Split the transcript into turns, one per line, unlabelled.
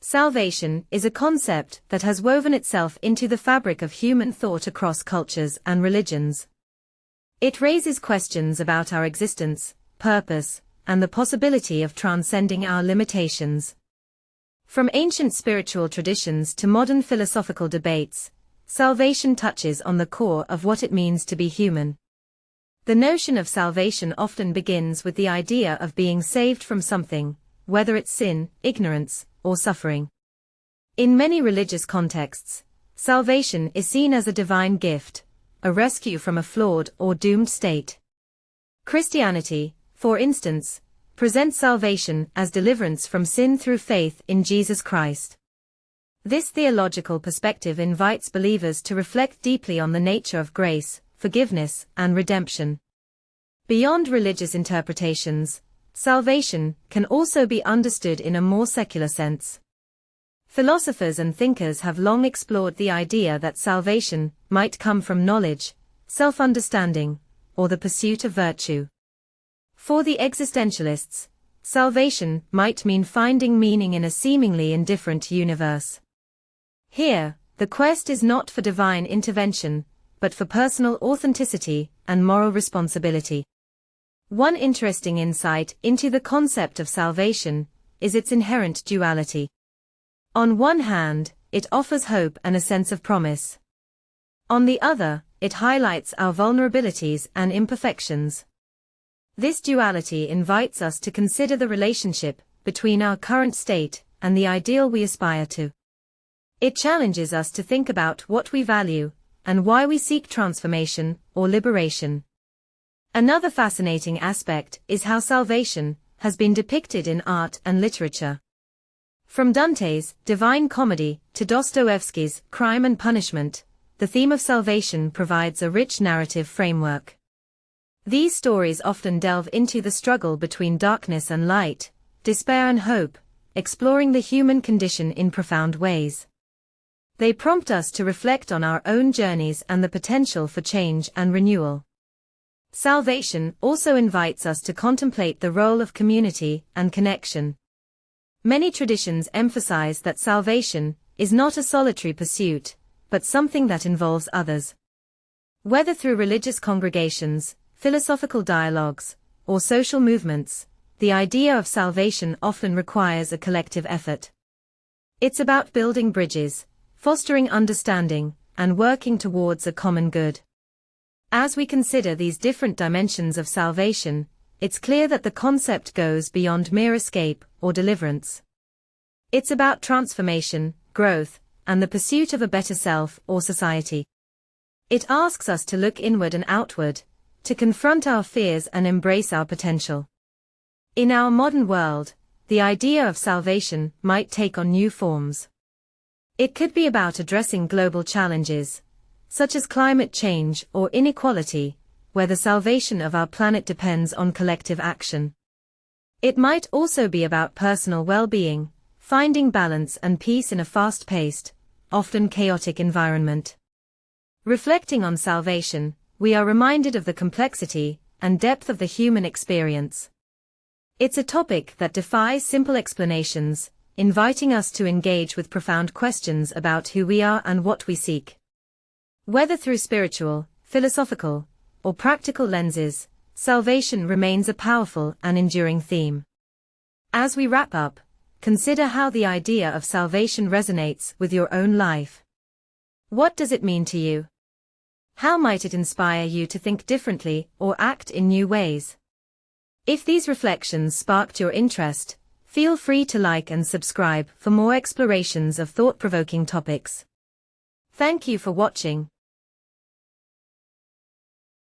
Salvation is a concept that has woven itself into the fabric of human thought across cultures and religions. It raises questions about our existence, purpose, and the possibility of transcending our limitations. From ancient spiritual traditions to modern philosophical debates, salvation touches on the core of what it means to be human. The notion of salvation often begins with the idea of being saved from something, whether it's sin, ignorance, or suffering. In many religious contexts, salvation is seen as a divine gift, a rescue from a flawed or doomed state. Christianity, for instance, presents salvation as deliverance from sin through faith in Jesus Christ. This theological perspective invites believers to reflect deeply on the nature of grace, forgiveness, and redemption. Beyond religious interpretations, salvation can also be understood in a more secular sense. Philosophers and thinkers have long explored the idea that salvation might come from knowledge, self-understanding, or the pursuit of virtue. For the existentialists, salvation might mean finding meaning in a seemingly indifferent universe. Here, the quest is not for divine intervention, but for personal authenticity and moral responsibility. One interesting insight into the concept of salvation is its inherent duality. On one hand, it offers hope and a sense of promise. On the other, it highlights our vulnerabilities and imperfections. This duality invites us to consider the relationship between our current state and the ideal we aspire to. It challenges us to think about what we value and why we seek transformation or liberation. Another fascinating aspect is how salvation has been depicted in art and literature. From Dante's Divine Comedy to Dostoevsky's Crime and Punishment, the theme of salvation provides a rich narrative framework. These stories often delve into the struggle between darkness and light, despair and hope, exploring the human condition in profound ways. They prompt us to reflect on our own journeys and the potential for change and renewal. Salvation also invites us to contemplate the role of community and connection. Many traditions emphasize that salvation is not a solitary pursuit, but something that involves others. Whether through religious congregations, philosophical dialogues, or social movements, the idea of salvation often requires a collective effort. It's about building bridges, fostering understanding, and working towards a common good. As we consider these different dimensions of salvation, it's clear that the concept goes beyond mere escape or deliverance. It's about transformation, growth, and the pursuit of a better self or society. It asks us to look inward and outward, to confront our fears and embrace our potential. In our modern world, the idea of salvation might take on new forms. It could be about addressing global challenges, such as climate change or inequality, where the salvation of our planet depends on collective action. It might also be about personal well-being, finding balance and peace in a fast-paced, often chaotic environment. Reflecting on salvation, we are reminded of the complexity and depth of the human experience. It's a topic that defies simple explanations, inviting us to engage with profound questions about who we are and what we seek. Whether through spiritual, philosophical, or practical lenses, salvation remains a powerful and enduring theme. As we wrap up, consider how the idea of salvation resonates with your own life. What does it mean to you? How might it inspire you to think differently or act in new ways? If these reflections sparked your interest, feel free to like and subscribe for more explorations of thought-provoking topics. Thank you for watching.